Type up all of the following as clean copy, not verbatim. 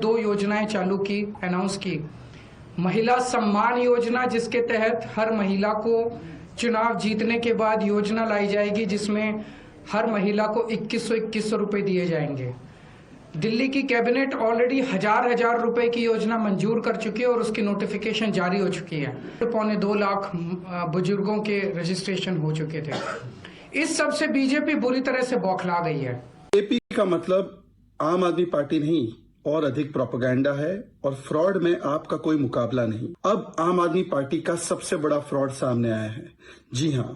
दो योजनाएं चालू की, अनाउंस की। महिला सम्मान योजना, जिसके तहत हर महिला को चुनाव जीतने के बाद योजना लाई जाएगी, जिसमें हर महिला को 2100 रुपए दिए जाएंगे। दिल्ली की कैबिनेट ऑलरेडी हजार रुपए की योजना मंजूर कर चुकी है और उसकी नोटिफिकेशन जारी हो चुकी है। 2.25 लाख बुजुर्गों के रजिस्ट्रेशन हो चुके थे। इस सब से बीजेपी बुरी तरह से बौखला गई है। बीजेपी का मतलब आम आदमी पार्टी नहीं और अधिक प्रोपेगेंडा है, और फ्रॉड में आपका कोई मुकाबला नहीं। अब आम आदमी पार्टी का सबसे बड़ा फ्रॉड सामने आया है। जी हां,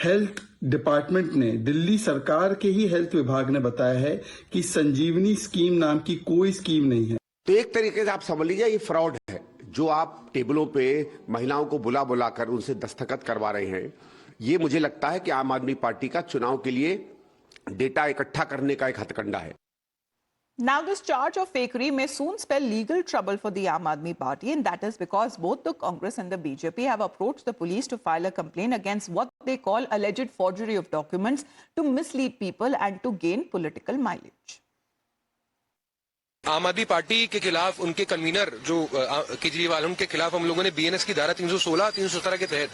हेल्थ डिपार्टमेंट ने, दिल्ली सरकार के ही हेल्थ विभाग ने बताया है कि संजीवनी स्कीम नाम की कोई स्कीम नहीं है। तो एक तरीके से आप समझ लीजिए ये फ्रॉड है, जो आप टेबलों पे महिलाओं को बुला बुलाकर उनसे दस्तखत करवा रहे हैं। ये मुझे लगता है कि आम आदमी पार्टी का चुनाव के लिए डेटा इकट्ठा करने का एक हथकंडा है। Now, this charge of fakery may soon spell legal trouble for the Aam Aadmi Party, and that is because both the Congress and the BJP have approached the police to file a complaint against what they call alleged forgery of documents to mislead people and to gain political mileage. आम आदमी party के खिलाफ उनके convener जो केजरीवाल, उनके खिलाफ हम लोगों ने बीएनएस की धारा 316, 317 के तहत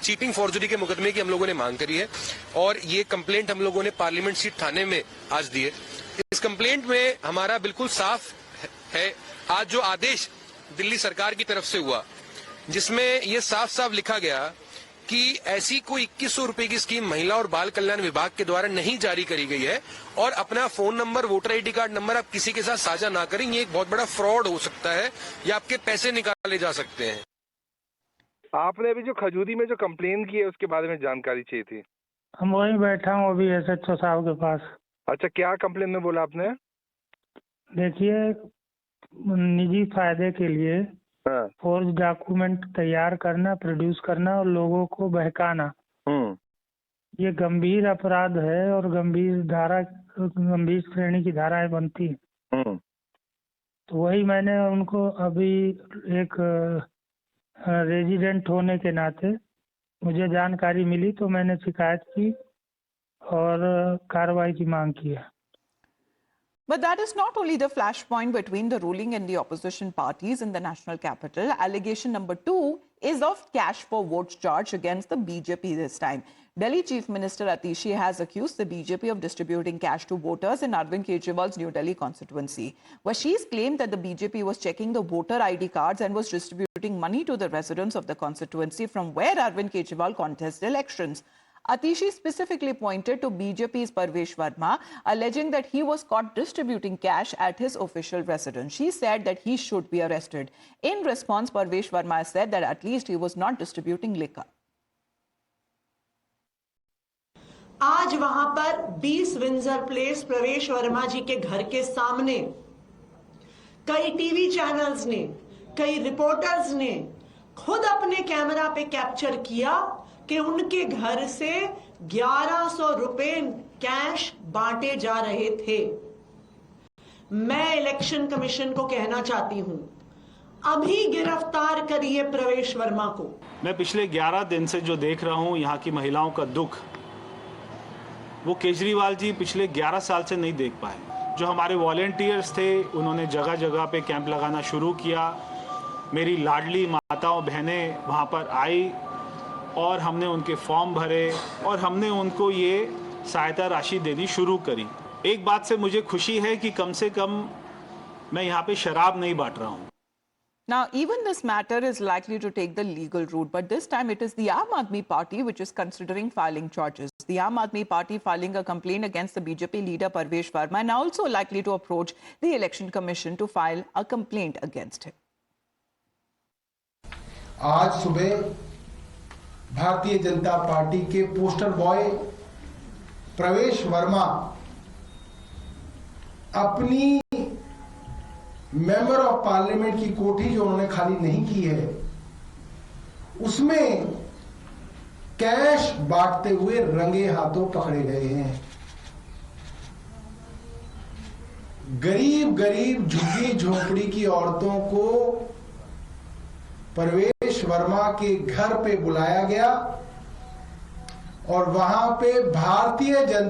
चीटिंग फॉर्जरी के मुकदमे की हम लोगों ने मांग करी है, और ये कंप्लेंट हम लोगों ने पार्लियामेंट सीट थाने में आज दी है। इस कंप्लेंट में हमारा बिल्कुल साफ है आज जो आदेश दिल्ली सरकार की तरफ से हुआ, जिसमें यह साफ साफ लिखा गया कि ऐसी कोई 2100 रुपए की स्कीम महिला और बाल कल्याण विभाग के द्वारा नहीं जारी करी गई है, और अपना phone number, voter ID card number आप किसी के साथ साझा ना करें। ये एक बहुत बड़ा फ्रॉड हो सकता है, या आपके पैसे निकाले जा सकते हैं। आपने अभी जो खजूरी में जो कंप्लेन की है उसके बारे में जानकारी चाहिए थी। हम वहीं बैठा हूँ अभी SHO साहब के पास। अच्छा, क्या कंप्लेन में बोला आपने? देखिए, निजी फायदे के लिए फोर्ज डॉक्यूमेंट तैयार करना, प्रोड्यूस करना और लोगों को बहकाना, ये गंभीर अपराध है और गंभीर श्रेणी की धाराएं बनती है। तो वही मैंने उनको अभी एक रेजिडेंट होने के नाते मुझे जानकारी मिली तो मैंने शिकायत की और कार्रवाई की मांग की है। But that is not only the flashpoint between the ruling and the opposition parties in the national capital. Allegation number 2 is of cash for votes charge against the BJP this time. Delhi Chief Minister Atishi has accused the BJP of distributing cash to voters in Arvind Kejriwal's New Delhi constituency. She's claimed that the BJP was checking the voter ID cards and was distributing money to the residents of the constituency from where Arvind Kejriwal contests elections. Atishi specifically pointed to BJP's Parvesh Verma, alleging that he was caught distributing cash at his official residence. She said that he should be arrested. In response, Parvesh Verma said that at least he was not distributing liquor. आज वहां पर 20 vinegar place प्रवेश वर्मा जी के घर के सामने कई TV channels ने, कई रिपोर्टर्स ने खुद अपने कैमरा पे कैप्चर किया कि उनके घर से 1100 रुपए कैश बांटे जा रहे थे। मैं इलेक्शन कमीशन को कहना चाहती हूं, अभी गिरफ्तार करिए प्रवेश वर्मा को। मैं पिछले 11 दिन से जो देख रहा हूं यहां की महिलाओं का दुख, वो केजरीवाल जी पिछले 11 साल से नहीं देख पाए। जो हमारे वॉलेंटियर्स थे उन्होंने जगह जगह पे कैंप लगाना शुरू किया। मेरी लाडली माताओं बहनें वहां पर आई और हमने उनके फॉर्म भरे और हमने उनको ये सहायता राशि देनी शुरू करी। एक बात से मुझे खुशी है कि कम से कम मैं यहाँ पे शराब नहीं बांट रहा हूँ। Now, even this matter is likely to take the legal route, but this time it is the Aam Aadmi Party which is considering filing charges. The Aam Aadmi Party filing a complaint against the BJP leader Parvesh Verma and also likely to approach the Election Commission to file a complaint against him. आज सुबह Bharatiya Janata party के poster boy प्रवेश वर्मा अपनी member of parliament की कोठी जो उन्होंने खाली नहीं की है उसमें कैश बांटते हुए रंगे हाथों पकड़े गए हैं। गरीब गरीब झुग्गी झोपड़ी की औरतों को प्रवेश वर्मा के घर पे बुलाया गया और वहां पे भारतीय जनता